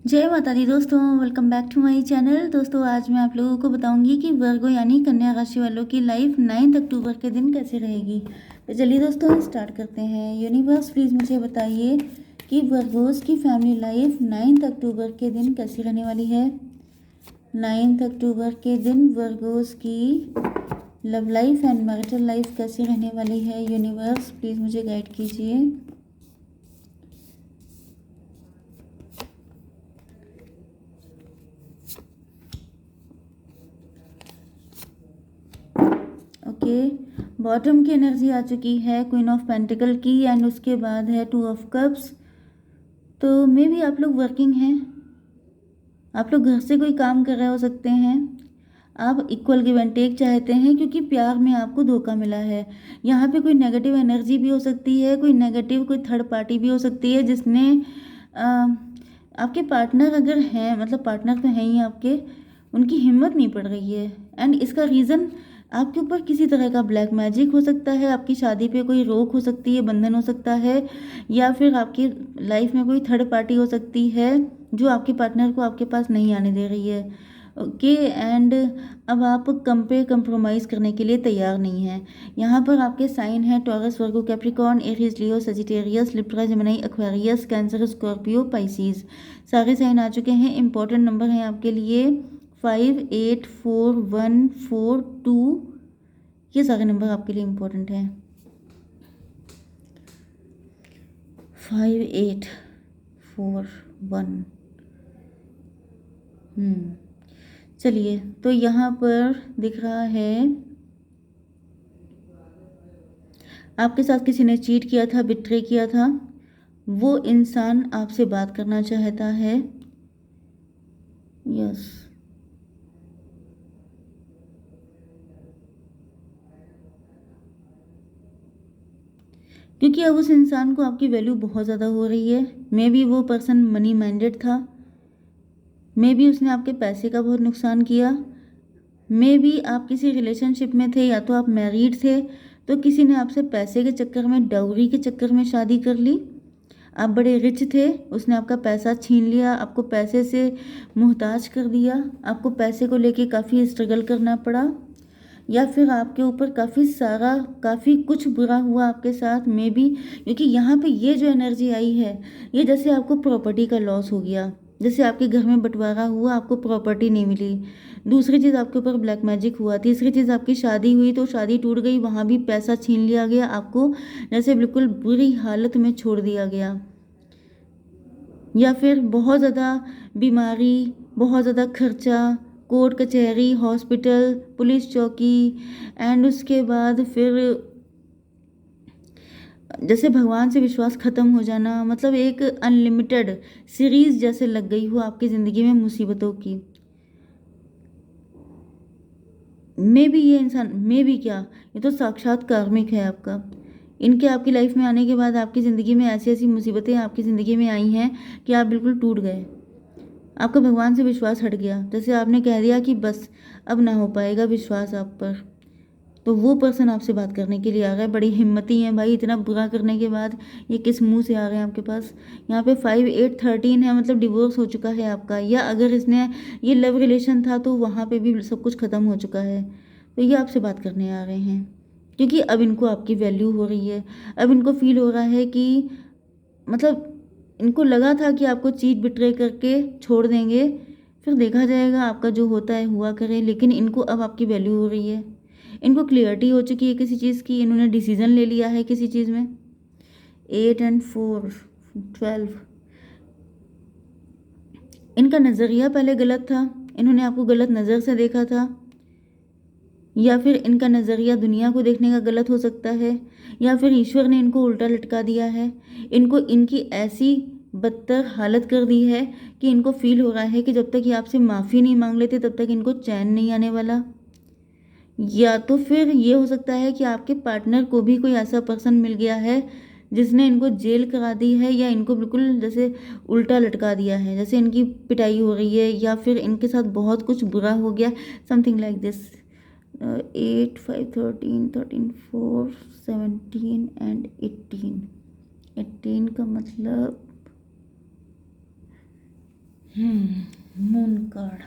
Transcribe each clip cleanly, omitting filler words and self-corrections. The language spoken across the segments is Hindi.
जय माता दी दोस्तों, welcome back to my channel. दोस्तों आज मैं आप लोगों को बताऊंगी कि वर्गो यानी कन्या राशि वालों की लाइफ 9 अक्टूबर के दिन कैसे रहेगी। तो चलिए दोस्तों स्टार्ट करते हैं। यूनिवर्स प्लीज़ मुझे बताइए कि वर्गोस की फैमिली लाइफ 9 अक्टूबर के दिन कैसी रहने वाली है। 9 अक्टूबर के दिन वर्गोस की love life and marital life कैसी रहने वाली है। यूनिवर्स प्लीज़ मुझे गाइड कीजिए। ओके, बॉटम की एनर्जी आ चुकी है, क्वीन ऑफ पेंटिकल की, एंड उसके बाद है 2 ऑफ कप्स। तो मे भी आप लोग वर्किंग हैं, आप लोग घर से कोई काम कर रहे हो सकते हैं। आप इक्वल गिव एंड टेक चाहते हैं क्योंकि प्यार में आपको धोखा मिला है। यहाँ पे कोई नेगेटिव एनर्जी भी हो सकती है, कोई नेगेटिव कोई थर्ड पार्टी भी हो सकती है जिसने आपके पार्टनर अगर हैं, मतलब पार्टनर तो हैं ही आपके, उनकी हिम्मत नहीं पड़ रही है। एंड इसका रीज़न आपके ऊपर किसी तरह का ब्लैक मैजिक हो सकता है, आपकी शादी पे कोई रोक हो सकती है, बंधन हो सकता है, या फिर आपकी लाइफ में कोई थर्ड पार्टी हो सकती है जो आपके पार्टनर को आपके पास नहीं आने दे रही है। ओके, एंड अब आप कंप्रोमाइज़ करने के लिए तैयार नहीं हैं। यहाँ पर आपके साइन हैं Taurus, Virgo, Capricorn, Aries, Leo, Sagittarius, Libra, Gemini, Aquarius, Cancer, Scorpio, Pisces. सारे साइन आ चुके हैं। इंपॉर्टेंट नंबर हैं आपके लिए 5, 8, 4, 1, 4, 2। ये सारे नंबर आपके लिए इम्पोर्टेंट हैं। 5, 8, 4, 1। चलिए, तो यहाँ पर दिख रहा है आपके साथ किसी ने चीट किया था, बिट्रे किया था। वो इंसान आपसे बात करना चाहता है। यस, क्योंकि अब उस इंसान को आपकी वैल्यू बहुत ज़्यादा हो रही है। मे बी वो पर्सन मनी माइंडेड था, मे बी उसने आपके पैसे का बहुत नुकसान किया, मे बी आप किसी रिलेशनशिप में थे या तो आप मैरिड थे, तो किसी ने आपसे पैसे के चक्कर में, डाउरी के चक्कर में शादी कर ली। आप बड़े रिच थे, उसने आपका पैसा छीन लिया, आपको पैसे से मुहताज कर दिया, आपको पैसे को लेके काफ़ी स्ट्रगल करना पड़ा, या फिर आपके ऊपर काफ़ी कुछ बुरा हुआ आपके साथ में भी। क्योंकि यहाँ पे ये जो एनर्जी आई है, ये जैसे आपको प्रॉपर्टी का लॉस हो गया, जैसे आपके घर में बंटवारा हुआ, आपको प्रॉपर्टी नहीं मिली। दूसरी चीज़ आपके ऊपर ब्लैक मैजिक हुआ। तीसरी चीज़ आपकी शादी हुई तो शादी टूट गई, वहाँ भी पैसा छीन लिया गया, आपको जैसे बिल्कुल बुरी हालत में छोड़ दिया गया। या फिर बहुत ज़्यादा बीमारी, बहुत ज़्यादा खर्चा, कोर्ट कचहरी, हॉस्पिटल, पुलिस चौकी, एंड उसके बाद फिर जैसे भगवान से विश्वास ख़त्म हो जाना। मतलब एक अनलिमिटेड सीरीज़ जैसे लग गई हो आपकी ज़िंदगी में मुसीबतों की। मे भी ये इंसान, मे भी क्या, ये तो साक्षात कार्मिक है आपका। इनके आपकी लाइफ में आने के बाद आपकी ज़िंदगी में ऐसी ऐसी मुसीबतें आपकी ज़िंदगी में आई हैं कि आप बिल्कुल टूट गए। आपका भगवान से विश्वास हट गया, जैसे आपने कह दिया कि बस अब ना हो पाएगा विश्वास आप पर। तो वो पर्सन आपसे बात करने के लिए आ रहा है। बड़ी हिम्मती हैं भाई, इतना बुरा करने के बाद ये किस मुंह से आ रहे हैं आपके पास। यहाँ पे 5, 8, 13 है, मतलब डिवोर्स हो चुका है आपका, या अगर इसने ये लव रिलेशन था तो वहाँ पे भी सब कुछ ख़त्म हो चुका है। तो ये आपसे बात करने आ रहे हैं क्योंकि अब इनको आपकी वैल्यू हो रही है। अब इनको फील हो रहा है कि, मतलब इनको लगा था कि आपको चीट बिट्रे करके छोड़ देंगे, फिर देखा जाएगा, आपका जो होता है हुआ करे, लेकिन इनको अब आपकी वैल्यू हो रही है। इनको क्लियरिटी हो चुकी है किसी चीज़ की, इन्होंने डिसीजन ले लिया है किसी चीज़ में। 8 एंड 4, 12। इनका नज़रिया पहले गलत था, इन्होंने आपको गलत नज़र से देखा था, या फिर इनका नज़रिया दुनिया को देखने का गलत हो सकता है, या फिर ईश्वर ने इनको उल्टा लटका दिया है। इनको इनकी ऐसी बदतर हालत कर दी है कि इनको फील हो रहा है कि जब तक ये आपसे माफ़ी नहीं मांग लेते तब तक इनको चैन नहीं आने वाला। या तो फिर ये हो सकता है कि आपके पार्टनर को भी कोई ऐसा पर्सन मिल गया है जिसने इनको जेल करा दी है, या इनको बिल्कुल जैसे उल्टा लटका दिया है, जैसे इनकी पिटाई हो रही है, या फिर इनके साथ बहुत कुछ बुरा हो गया, समथिंग लाइक दिस। 8, 5, 13, 13, 4, 17 एंड 18। 18 का मतलब मून कार्ड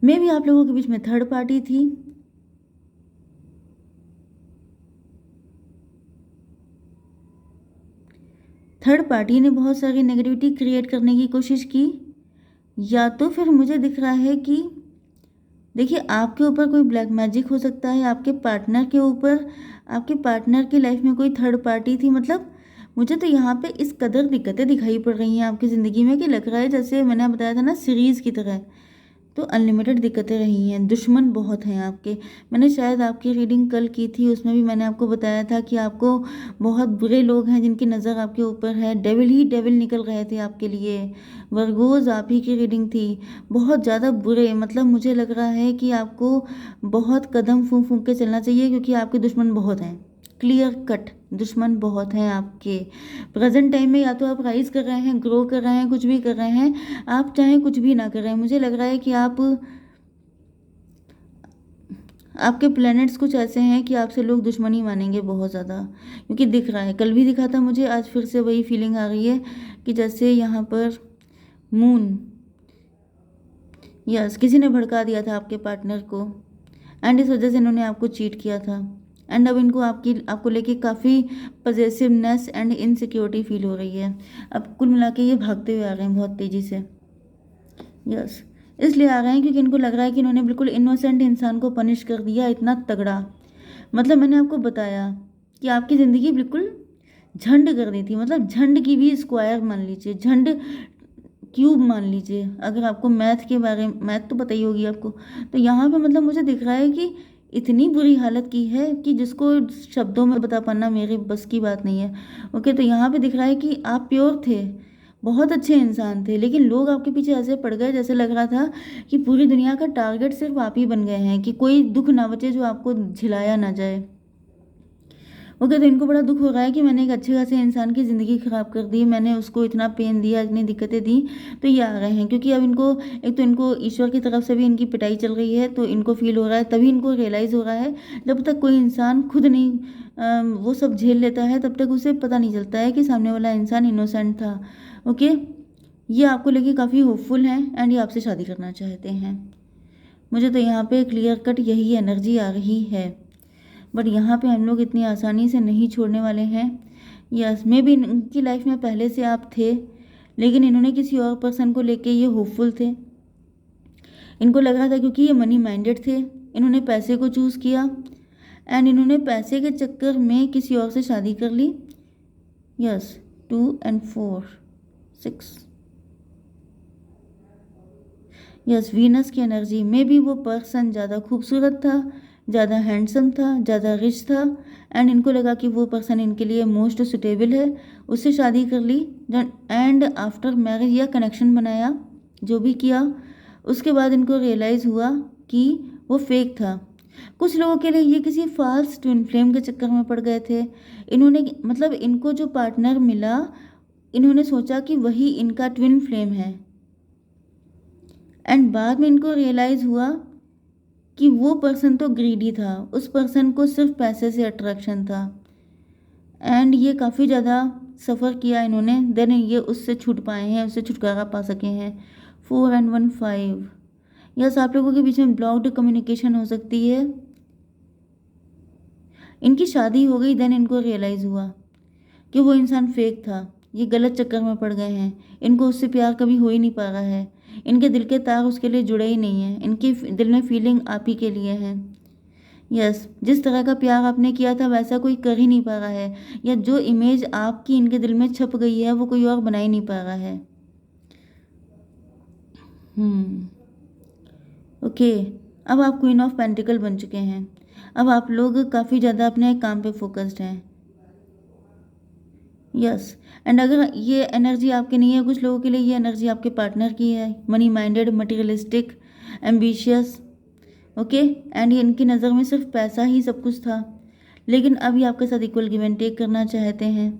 में भी आप लोगों के बीच में थर्ड पार्टी थी। थर्ड पार्टी ने बहुत सारी नेगेटिविटी क्रिएट करने की कोशिश की, या तो फिर मुझे दिख रहा है कि देखिए आपके ऊपर कोई ब्लैक मैजिक हो सकता है, आपके पार्टनर के ऊपर, आपके पार्टनर की लाइफ में कोई थर्ड पार्टी थी। मतलब मुझे तो यहाँ पे इस कदर दिक्कतें दिखाई पड़ रही हैं आपकी ज़िंदगी में कि लग रहा है जैसे मैंने बताया था ना सीरीज़ की तरह। तो अनलिमिटेड दिक्कतें रही हैं, दुश्मन बहुत हैं आपके। मैंने शायद आपकी रीडिंग कल की थी, उसमें भी मैंने आपको बताया था कि आपको बहुत बुरे लोग हैं जिनकी नज़र आपके ऊपर है। डेविल ही डेविल निकल रहे थे आपके लिए। वर्गोज आप ही की रीडिंग थी, बहुत ज़्यादा बुरे। मतलब मुझे लग रहा है कि आपको बहुत कदम फूंक फूंक के चलना चाहिए, क्योंकि आपके दुश्मन बहुत हैं। क्लियर कट दुश्मन बहुत हैं आपके। प्रेजेंट टाइम में या तो आप राइज कर रहे हैं, ग्रो कर रहे हैं, कुछ भी कर रहे हैं, आप चाहे कुछ भी ना कर रहे हैं, मुझे लग रहा है कि आपके प्लैनेट्स कुछ ऐसे हैं कि आपसे लोग दुश्मनी मानेंगे बहुत ज़्यादा, क्योंकि दिख रहा है, कल भी दिखा था मुझे, आज फिर से वही फीलिंग आ रही है कि जैसे यहाँ पर मून, यस किसी ने भड़का दिया था आपके पार्टनर को, एंड इस वजह से इन्होंने आपको चीट किया था। एंड अब इनको आपको लेके काफ़ी पजेसिवनेस एंड इनसिक्योरिटी फील हो रही है। अब कुल मिला के ये भागते हुए आ रहे हैं बहुत तेज़ी से। यस इसलिए आ रहे हैं क्योंकि इनको लग रहा है कि इन्होंने बिल्कुल इनोसेंट इंसान को पनिश कर दिया इतना तगड़ा। मतलब मैंने आपको बताया कि आपकी ज़िंदगी बिल्कुल झंड कर दी थी। मतलब झंड की भी स्क्वायर मान लीजिए, झंड क्यूब मान लीजिए, अगर आपको मैथ के बारे में, मैथ तो पता ही होगी आपको। तो यहाँ पे मतलब मुझे दिख रहा है कि इतनी बुरी हालत की है कि जिसको शब्दों में बता पाना मेरे बस की बात नहीं है। ओके, तो यहाँ पे दिख रहा है कि आप प्योर थे, बहुत अच्छे इंसान थे, लेकिन लोग आपके पीछे ऐसे पड़ गए जैसे लग रहा था कि पूरी दुनिया का टारगेट सिर्फ आप ही बन गए हैं, कि कोई दुख ना बचे जो आपको झिलाया ना जाए। ओके, तो इनको बड़ा दुख हो रहा है कि मैंने एक अच्छे खासे इंसान की ज़िंदगी ख़राब कर दी, मैंने उसको इतना पेन दिया, इतनी दिक्कतें दी। तो ये आ रहे हैं क्योंकि अब इनको, एक तो इनको ईश्वर की तरफ से भी इनकी पिटाई चल रही है, तो इनको फील हो रहा है, तभी इनको रियलाइज़ हो रहा है। जब तक कोई इंसान खुद नहीं वो सब झेल लेता है, तब तक उसे पता नहीं चलता है कि सामने वाला इंसान इनोसेंट था। ओके, ये आपको लेके काफ़ी होपफुल हैं एंड ये आपसे शादी करना चाहते हैं। मुझे तो यहाँ पे क्लियर कट यही एनर्जी आ रही है, बट यहाँ पे हम लोग इतनी आसानी से नहीं छोड़ने वाले हैं। यस, मे भी इनकी लाइफ में पहले से आप थे, लेकिन इन्होंने किसी और पर्सन को लेके ये होपफुल थे। इनको लग रहा था क्योंकि ये मनी माइंडेड थे, इन्होंने पैसे को चूज़ किया एंड इन्होंने पैसे के चक्कर में किसी और से शादी कर ली। Yes, 2 and 4 6। यस, वीनस की एनर्जी में भी वो पर्सन ज़्यादा खूबसूरत था, ज़्यादा हैंडसम था, ज़्यादा रिच था, एंड इनको लगा कि वो पर्सन इनके लिए मोस्ट सुटेबल है, उससे शादी कर ली। एंड आफ्टर मैरिज या कनेक्शन बनाया, जो भी किया, उसके बाद इनको रियलाइज़ हुआ कि वो फेक था। कुछ लोगों के लिए ये किसी फाल्स ट्विन फ्लेम के चक्कर में पड़ गए थे। इन्होंने, मतलब इनको जो पार्टनर मिला, इन्होंने सोचा कि वही इनका ट्विन फ्लेम है, एंड बाद में इनको रियलाइज़ हुआ कि वो पर्सन तो ग्रीडी था, उस पर्सन को सिर्फ पैसे से अट्रैक्शन था, एंड ये काफ़ी ज़्यादा सफ़र किया इन्होंने, देन ये उससे छूट पाए हैं, उससे छुटकारा पा सके हैं। 4 and 1 5। यस, आप लोगों के बीच में ब्लॉक्ड कम्युनिकेशन हो सकती है। इनकी शादी हो गई, देन इनको रियलाइज़ हुआ कि वो इंसान फेक था, ये गलत चक्कर में पड़ गए हैं, इनको उससे प्यार कभी हो ही नहीं पा रहा है, इनके दिल के तार उसके लिए जुड़े ही नहीं हैं, इनके दिल में फीलिंग आप ही के लिए है। यस, जिस तरह का प्यार आपने किया था वैसा कोई कर ही नहीं पा रहा है, या जो इमेज आपकी इनके दिल में छप गई है वो कोई और बना ही नहीं पा रहा है। ओके, अब आप क्वीन ऑफ पेंटिकल बन चुके हैं। अब आप लोग काफ़ी ज़्यादा अपने काम पे फोकस्ड हैं। यस, एंड अगर ये एनर्जी आपकी नहीं है, कुछ लोगों के लिए ये एनर्जी आपके पार्टनर की है। Money minded, materialistic, ambitious. Okay, and ये इनकी नज़र में सिर्फ पैसा ही सब कुछ था, लेकिन अब ये आपके साथ इक्वल गिव एंड टेक करना चाहते हैं,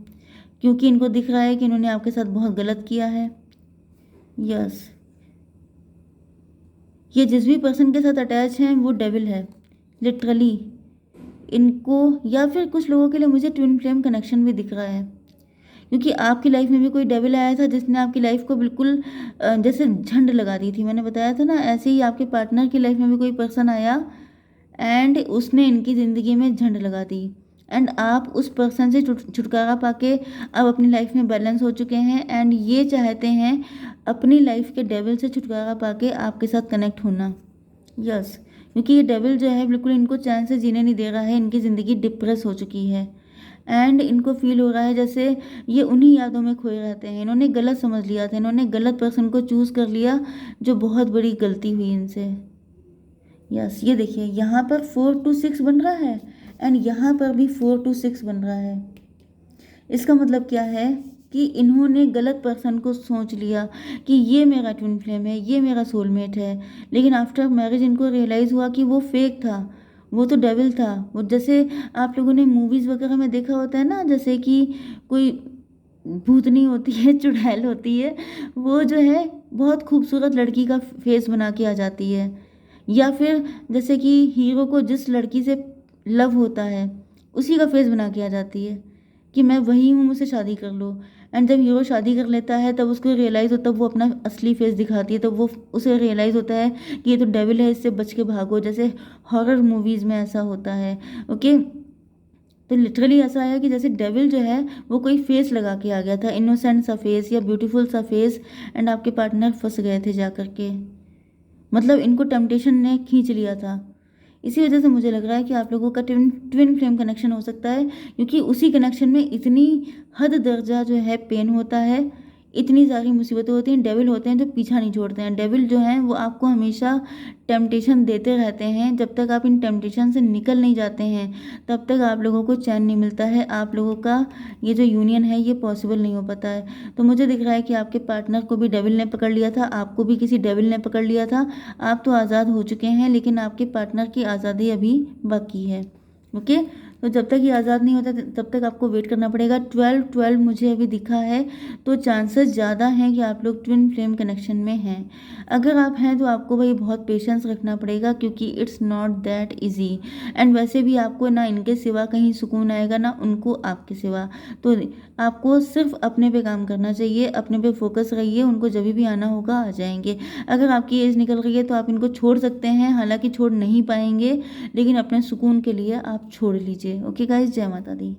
क्योंकि इनको दिख रहा है कि इन्होंने आपके साथ बहुत गलत किया है। यस, ये जिस भी पर्सन के साथ अटैच हैं वो डेविल है लिटरली इनको, या फिर कुछ लोगों के लिए मुझे ट्विन फ्लेम कनेक्शन भी दिख रहा है, क्योंकि आपकी लाइफ में भी कोई डेविल आया था जिसने आपकी लाइफ को बिल्कुल जैसे झंड लगा दी थी। मैंने बताया था ना, ऐसे ही आपके पार्टनर की लाइफ में भी कोई पर्सन आया एंड उसने इनकी ज़िंदगी में झंड लगा दी। एंड आप उस पर्सन से छुटकारा पाके अब अपनी लाइफ में बैलेंस हो चुके हैं एंड ये चाहते हैं अपनी लाइफ के डेविल से छुटकारा पाके आपके साथ कनेक्ट होना। यस, क्योंकि ये डेविल जो है बिल्कुल इनको चैन से जीने नहीं दे रहा है। इनकी ज़िंदगी डिप्रेस हो चुकी है एंड इनको फील हो रहा है जैसे ये उन्हीं यादों में खोए रहते हैं। इन्होंने गलत समझ लिया था, इन्होंने गलत पर्सन को चूज़ कर लिया, जो बहुत बड़ी गलती हुई इनसे। यस, ये देखिए यहाँ पर 4 to 6 बन रहा है एंड यहाँ पर भी 4 to 6 बन रहा है। इसका मतलब क्या है कि इन्होंने गलत पर्सन को सोच लिया कि ये मेरा ट्विन फ्लेम है, ये मेरा सोलमेट है, लेकिन आफ्टर मैरिज इनको रियलाइज़ हुआ कि वो फेक था, वो तो डेविल था। वो जैसे आप लोगों ने मूवीज़ वगैरह में देखा होता है ना, जैसे कि कोई भूतनी होती है, चुड़ैल होती है, वो जो है बहुत खूबसूरत लड़की का फेस बना के आ जाती है, या फिर जैसे कि हीरो को जिस लड़की से लव होता है उसी का फेस बना के आ जाती है कि मैं वही हूँ, मुझसे शादी कर लो। एंड जब हीरो शादी कर लेता है तब उसको रियलाइज़ होता है, वो अपना असली फेस दिखाती है, तो वो उसे रियलाइज़ होता है कि ये तो डेविल है, इससे बच के भागो। जैसे हॉरर मूवीज़ में ऐसा होता है। ओके, तो लिटरली ऐसा है कि जैसे डेविल जो है वो कोई फेस लगा के आ गया था, इनोसेंट सा फेस या ब्यूटीफुल सा फेस, एंड आपके पार्टनर फंस गए थे जा कर के। मतलब इनको टेम्पटेशन ने खींच लिया था। इसी वजह से मुझे लग रहा है कि आप लोगों का ट्विन फ्लेम कनेक्शन हो सकता है, क्योंकि उसी कनेक्शन में इतनी हद दर्जा जो है पेन होता है, इतनी सारी मुसीबतें होती हैं। डेविल होते हैं जो पीछा नहीं छोड़ते हैं। डेविल जो हैं वो आपको हमेशा टेम्पटेशन देते रहते हैं। जब तक आप इन टेम्पटेशन से निकल नहीं जाते हैं तब तक आप लोगों को चैन नहीं मिलता है। आप लोगों का ये जो यूनियन है ये पॉसिबल नहीं हो पाता है। तो मुझे दिख रहा है कि आपके पार्टनर को भी डेविल ने पकड़ लिया था, आपको भी किसी डेविल ने पकड़ लिया था। आप तो आज़ाद हो चुके हैं, लेकिन आपके पार्टनर की आज़ादी अभी बाकी है। ओके, तो जब तक ये आज़ाद नहीं होता तब तक आपको वेट करना पड़ेगा। 12-12 मुझे अभी दिखा है, तो चांसेस ज़्यादा हैं कि आप लोग ट्विन फ्लेम कनेक्शन में हैं। अगर आप हैं तो आपको भाई बहुत पेशेंस रखना पड़ेगा, क्योंकि it's not that easy. And वैसे भी आपको ना इनके सिवा कहीं सुकून आएगा, ना उनको आपके सिवा। तो आपको सिर्फ अपने पे काम करना चाहिए, अपने पे फोकस रहिए। उनको जब भी आना होगा आ जाएंगे। अगर आपकी एज निकल रही है तो आप इनको छोड़ सकते हैं, हालांकि छोड़ नहीं पाएंगे, लेकिन अपने सुकून के लिए आप छोड़ लीजिए। ओके गाइस, जय माता दी।